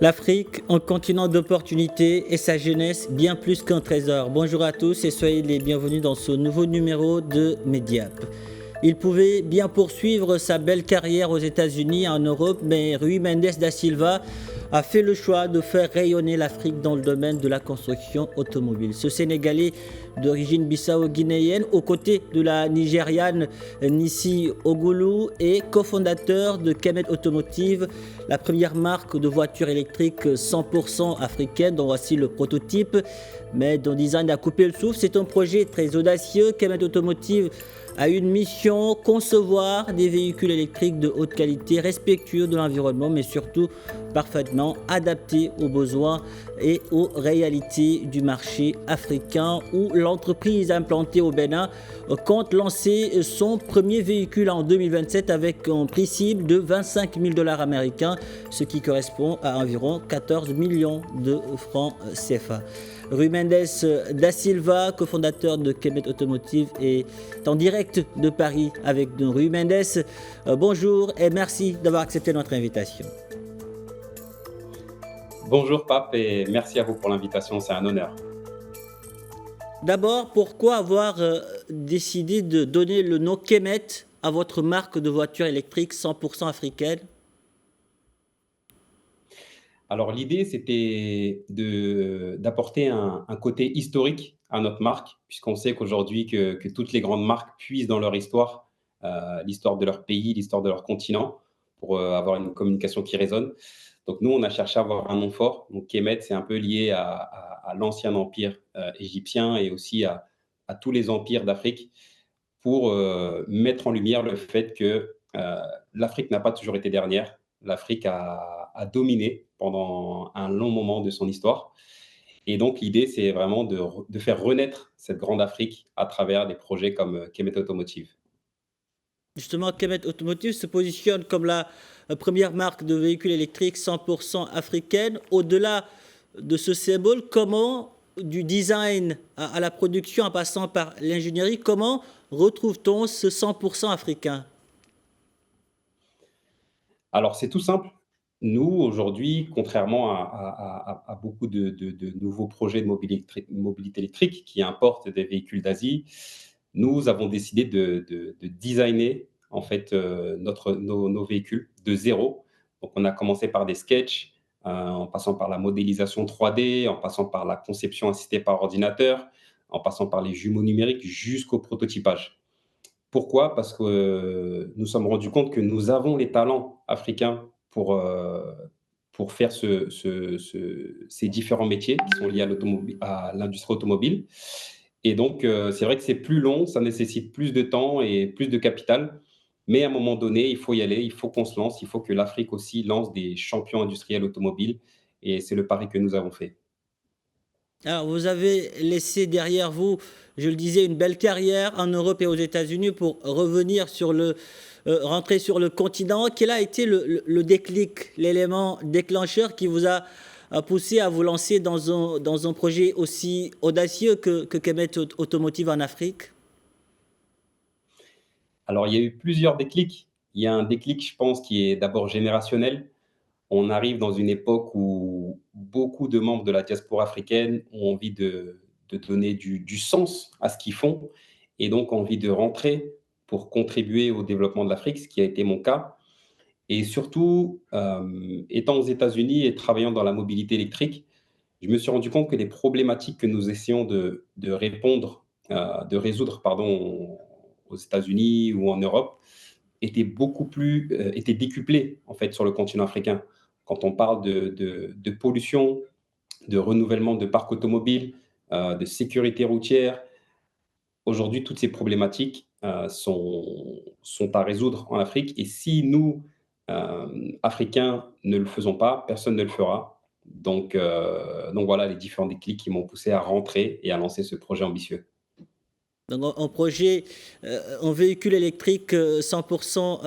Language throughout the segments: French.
L'Afrique, un continent d'opportunités et sa jeunesse bien plus qu'un trésor. Bonjour à tous et soyez les bienvenus dans ce nouveau numéro de Mediap. Il pouvait bien poursuivre sa belle carrière aux États-Unis, en Europe, mais Rui Mendes da Silva a fait le choix de faire rayonner l'Afrique dans le domaine de la construction automobile. Ce Sénégalais d'origine bissau-guinéenne, aux côtés de la Nigériane Nissi Ogoulou, est cofondateur de Kemet Automotive, la première marque de voitures électriques 100% africaine, dont voici le prototype, mais dont design a coupé le souffle. C'est un projet très audacieux. Kemet Automotive a une mission: concevoir des véhicules électriques de haute qualité, respectueux de l'environnement, mais surtout parfaitement adaptés aux besoins et aux réalités du marché africain, où l'entreprise implantée au Bénin compte lancer son premier véhicule en 2027 avec un prix cible de 25 000 dollars américains, ce qui correspond à environ 14 millions de francs CFA. Rui Mendes da Silva, cofondateur de Kemet Automotive, est en direct de Paris avec nous. Rui Mendes, bonjour et merci d'avoir accepté notre invitation. Bonjour Pape et merci à vous pour l'invitation, c'est un honneur. D'abord, pourquoi avoir décidé de donner le nom Kemet à votre marque de voiture électrique 100% africaine? Alors l'idée, c'était d'apporter un côté historique à notre marque, puisqu'on sait qu'aujourd'hui que toutes les grandes marques puisent dans leur histoire, l'histoire de leur pays, l'histoire de leur continent, pour avoir une communication qui résonne. Donc nous, on a cherché à avoir un nom fort. Donc Kemet, c'est un peu lié à l'ancien empire égyptien et aussi à tous les empires d'Afrique, pour mettre en lumière le fait que l'Afrique n'a pas toujours été dernière. L'Afrique a dominé pendant un long moment de son histoire. Et donc, l'idée, c'est vraiment de faire renaître cette grande Afrique à travers des projets comme Kemet Automotive. Justement, Kemet Automotive se positionne comme la première marque de véhicules électriques 100% africaine. Au-delà de ce symbole, comment, du design à la production en passant par l'ingénierie, comment retrouve-t-on ce 100% africain? Alors, c'est tout simple. Nous, aujourd'hui, contrairement à beaucoup de nouveaux projets de mobilité électrique qui importent des véhicules d'Asie, nous avons décidé de designer en fait nos véhicules de zéro. Donc, on a commencé par des sketchs, en passant par la modélisation 3D, en passant par la conception assistée par ordinateur, en passant par les jumeaux numériques jusqu'au prototypage. Pourquoi? Parce que nous sommes rendus compte que nous avons les talents africains pour faire ces différents métiers qui sont liés à l'industrie automobile. Et donc, c'est vrai que c'est plus long, ça nécessite plus de temps et plus de capital. Mais à un moment donné, il faut y aller, il faut qu'on se lance, il faut que l'Afrique aussi lance des champions industriels automobiles. Et c'est le pari que nous avons fait. Alors, vous avez laissé derrière vous, je le disais, une belle carrière en Europe et aux États-Unis pour revenir rentrer sur le continent. Quel a été le déclic, l'élément déclencheur qui vous a poussé à vous lancer dans un projet aussi audacieux que Kemet Automotive en Afrique? Alors, il y a eu plusieurs déclics. Il y a un déclic, je pense, qui est d'abord générationnel. On arrive dans une époque où beaucoup de membres de la diaspora africaine ont envie de donner du sens à ce qu'ils font et donc envie de rentrer pour contribuer au développement de l'Afrique, ce qui a été mon cas. Et surtout, étant aux États-Unis et travaillant dans la mobilité électrique, je me suis rendu compte que les problématiques que nous essayons de résoudre, pardon, aux États-Unis ou en Europe, étaient décuplées en fait sur le continent africain. Quand on parle de pollution, de renouvellement de parcs automobiles, de sécurité routière, aujourd'hui, toutes ces problématiques sont à résoudre en Afrique. Et si nous, Africains, ne le faisons pas, personne ne le fera. Donc voilà les différents déclics qui m'ont poussé à rentrer et à lancer ce projet ambitieux. Donc un projet, un véhicule électrique 100%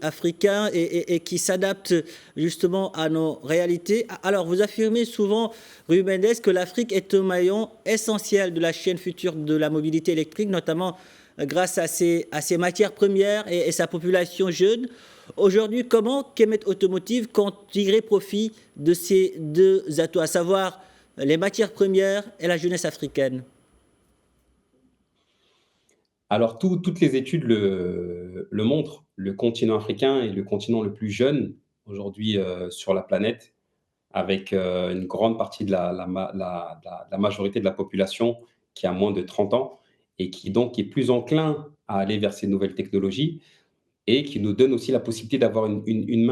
africain et qui s'adapte justement à nos réalités. Alors, vous affirmez souvent, Rui Mendes, que l'Afrique est un maillon essentiel de la chaîne future de la mobilité électrique, notamment grâce à ses matières premières et sa population jeune. Aujourd'hui, comment Kemet Automotive compte tirer profit de ces deux atouts, à savoir les matières premières et la jeunesse africaine? Alors, toutes les études le montrent. Le continent africain est le continent le plus jeune aujourd'hui sur la planète, avec une grande partie de la majorité de la population qui a moins de 30 ans et qui donc est plus enclin à aller vers ces nouvelles technologies et qui nous donne aussi la possibilité d'avoir une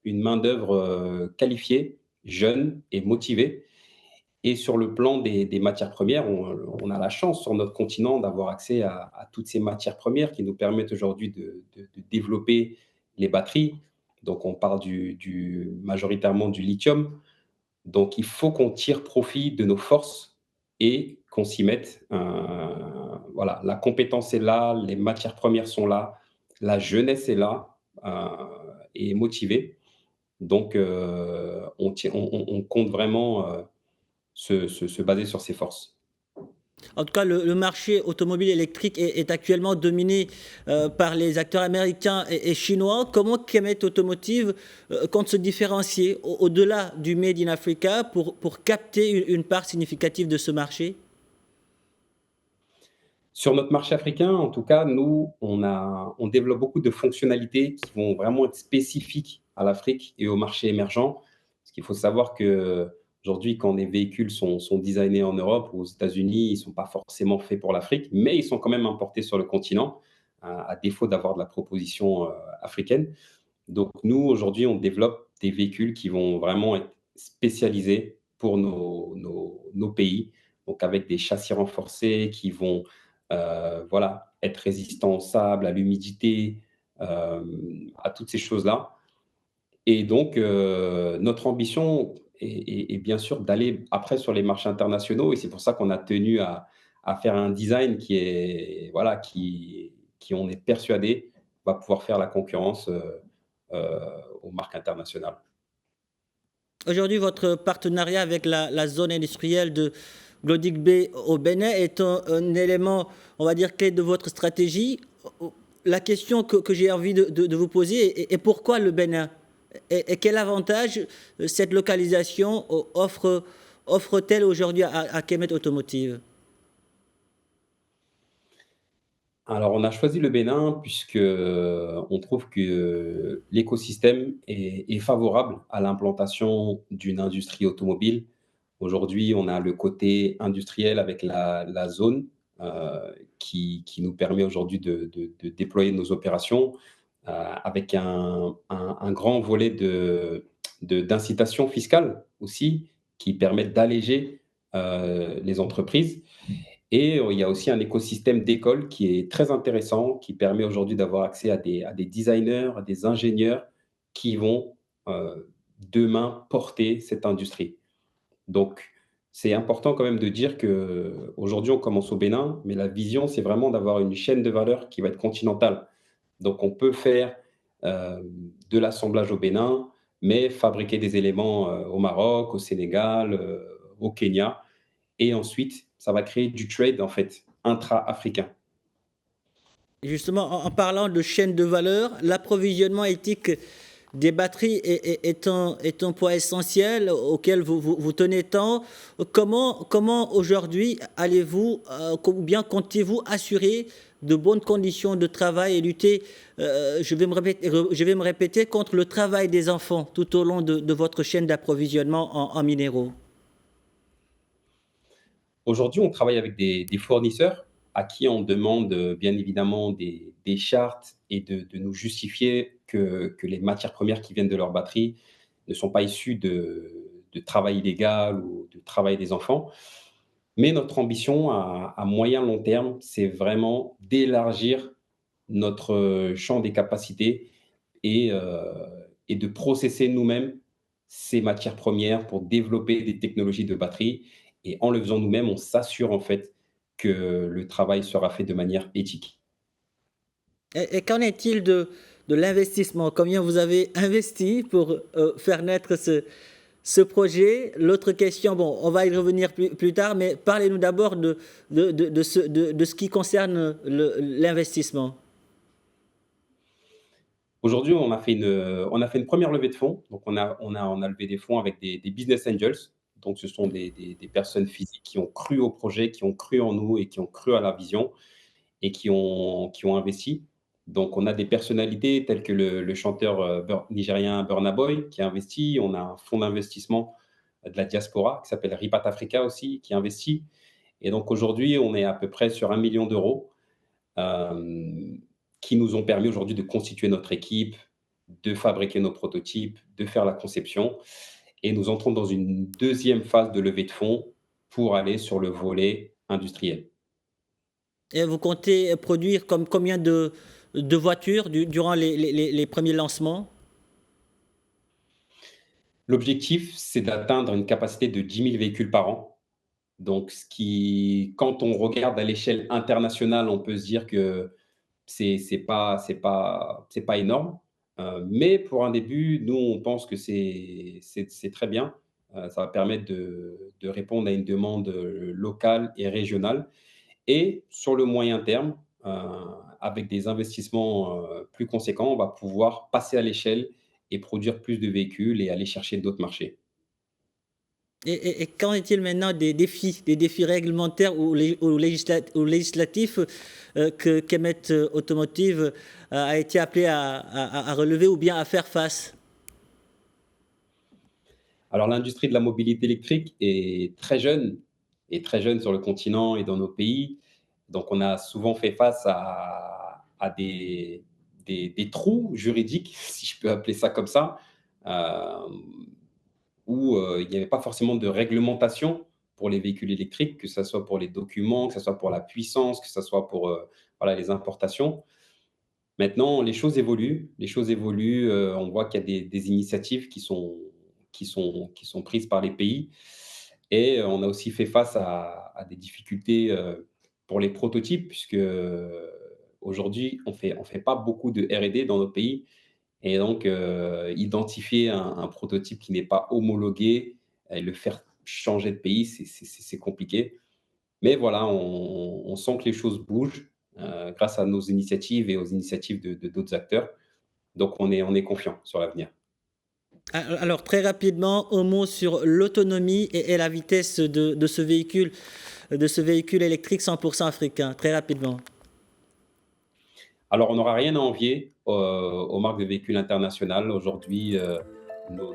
main-d'œuvre qualifiée, jeune et motivée. Et sur le plan des matières premières, on a la chance sur notre continent d'avoir accès à toutes ces matières premières qui nous permettent aujourd'hui de développer les batteries. Donc on parle majoritairement du lithium. Donc il faut qu'on tire profit de nos forces et qu'on s'y mette. Voilà, la compétence est là, les matières premières sont là, la jeunesse est là et est motivée. Donc on compte vraiment se baser sur ses forces. En tout cas, le marché automobile électrique est actuellement dominé par les acteurs américains et chinois. Comment Kemet Automotive compte se différencier au-delà du Made in Africa pour capter une part significative de ce marché? Sur notre marché africain, en tout cas, nous, on développe beaucoup de fonctionnalités qui vont vraiment être spécifiques à l'Afrique et au marché émergent. Parce qu'il faut savoir qu'aujourd'hui, quand les véhicules sont designés en Europe ou aux États-Unis, ils ne sont pas forcément faits pour l'Afrique, mais ils sont quand même importés sur le continent, à défaut d'avoir de la proposition africaine. Donc nous, aujourd'hui, on développe des véhicules qui vont vraiment être spécialisés pour nos pays, donc avec des châssis renforcés qui vont voilà, être résistants au sable, à l'humidité, à toutes ces choses-là. Et donc, notre ambition est bien sûr d'aller après sur les marchés internationaux et c'est pour ça qu'on a tenu à faire un design qui est, voilà, qui on est persuadé, va pouvoir faire la concurrence, heu, aux marques internationales. Aujourd'hui, votre partenariat avec la zone industrielle de Glodig Bay au Bénin est un élément, on va dire, clé de votre stratégie. La question que j'ai envie de vous poser est pourquoi le Bénin? Et quel avantage cette localisation offre-t-elle aujourd'hui à Kemet Automotive? Alors, on a choisi le Bénin puisque, on trouve que l'écosystème est favorable à l'implantation d'une industrie automobile. Aujourd'hui, on a le côté industriel avec la zone, qui nous permet aujourd'hui de déployer nos opérations, avec un grand volet d'incitation fiscale aussi, qui permettent d'alléger, les entreprises et il y a aussi un écosystème d'écoles qui est très intéressant, qui permet aujourd'hui d'avoir accès à des designers, à des ingénieurs qui vont, demain porter cette industrie. Donc c'est important quand même de dire qu'aujourd'hui on commence au Bénin, mais la vision, c'est vraiment d'avoir une chaîne de valeur qui va être continentale. Donc on peut faire, de l'assemblage au Bénin, mais fabriquer des éléments, au Maroc, au Sénégal, au Kenya et ensuite, ça va créer du trade, en fait, intra-africain. Justement, en parlant de chaîne de valeur, l'approvisionnement éthique des batteries est un point essentiel auquel vous tenez tant. Comment aujourd'hui allez-vous, ou bien comptez-vous assurer de bonnes conditions de travail et lutter, je vais me répéter, contre le travail des enfants tout au long de votre chaîne d'approvisionnement en minéraux? Aujourd'hui, on travaille avec des fournisseurs à qui on demande, bien évidemment des chartes et de nous justifier que les matières premières qui viennent de leur batterie ne sont pas issues de travail illégal ou de travail des enfants. Mais notre ambition à moyen long terme, c'est vraiment d'élargir notre, champ des capacités et et de processer nous-mêmes ces matières premières pour développer des technologies de batterie et en le faisant nous-mêmes, on s'assure en fait que le travail sera fait de manière éthique. Et qu'en est-il de l'investissement? Combien vous avez investi pour faire naître ce projet? L'autre question, bon, on va y revenir plus tard, mais parlez-nous d'abord de ce qui concerne l'investissement. Aujourd'hui, on a fait une première levée de fonds. Donc, on a levé des fonds avec des business angels. Donc, ce sont des personnes physiques qui ont cru au projet, qui ont cru en nous et qui ont cru à la vision et qui ont investi. Donc, on a des personnalités telles que le chanteur nigérien Burna Boy qui a investi. On a un fonds d'investissement de la diaspora qui s'appelle Ripat Africa aussi, qui investit. Et donc, aujourd'hui, on est à peu près sur 1 million d'euros euh, qui nous ont permis aujourd'hui de constituer notre équipe, de fabriquer nos prototypes, de faire la conception. Et nous entrons dans une deuxième phase de levée de fonds pour aller sur le volet industriel. Et vous comptez produire comme combien de voitures durant les premiers lancements? L'objectif, c'est d'atteindre une capacité de 10 000 véhicules par an. Donc, quand on regarde à l'échelle internationale, on peut se dire que c'est pas énorme. Mais pour un début, nous, on pense que c'est très bien. Ça va permettre de répondre à une demande locale et régionale. Et sur le moyen terme, avec des investissements plus conséquents, on va pouvoir passer à l'échelle et produire plus de véhicules et aller chercher d'autres marchés. Et qu'en est-il maintenant des défis réglementaires ou législatifs qu'Emmet Automotive a été appelé à relever ou bien à faire face? Alors, l'industrie de la mobilité électrique est très jeune sur le continent et dans nos pays. Donc, on a souvent fait face à des trous juridiques, si je peux appeler ça comme ça, euh, où il n'y avait pas forcément de réglementation pour les véhicules électriques, que ce soit pour les documents, que ce soit pour la puissance, que ce soit pour voilà, les importations. Maintenant, les choses évoluent. Les choses évoluent. On voit qu'il y a des initiatives qui sont prises par les pays. Et on a aussi fait face à des difficultés pour les prototypes, puisque aujourd'hui, on fait pas beaucoup de R&D dans nos pays. Et donc, identifier un prototype qui n'est pas homologué et le faire changer de pays, c'est compliqué. Mais voilà, on sent que les choses bougent grâce à nos initiatives et aux initiatives de d'autres acteurs. Donc on est confiant sur l'avenir. Alors, très rapidement, un mot sur l'autonomie et la vitesse de ce véhicule électrique 100% africain, très rapidement. Alors, on n'aura rien à envier aux marques de véhicules internationales. Aujourd'hui, nos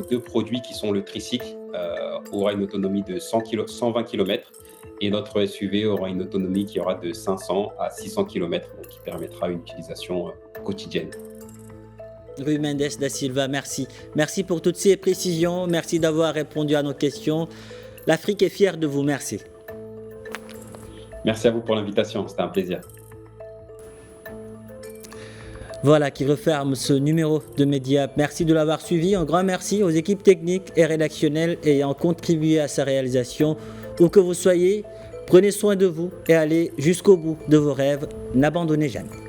2 produits qui sont le tricycle aura une autonomie de 120 km et notre SUV aura une autonomie qui aura de 500 à 600 km, donc qui permettra une utilisation quotidienne. Rui Mendes da Silva, merci. Merci pour toutes ces précisions. Merci d'avoir répondu à nos questions. L'Afrique est fière de vous. Merci. Merci à vous pour l'invitation, c'était un plaisir. Voilà qui referme ce numéro de Mediap. Merci de l'avoir suivi. Un grand merci aux équipes techniques et rédactionnelles ayant contribué à sa réalisation. Où que vous soyez, prenez soin de vous et allez jusqu'au bout de vos rêves. N'abandonnez jamais.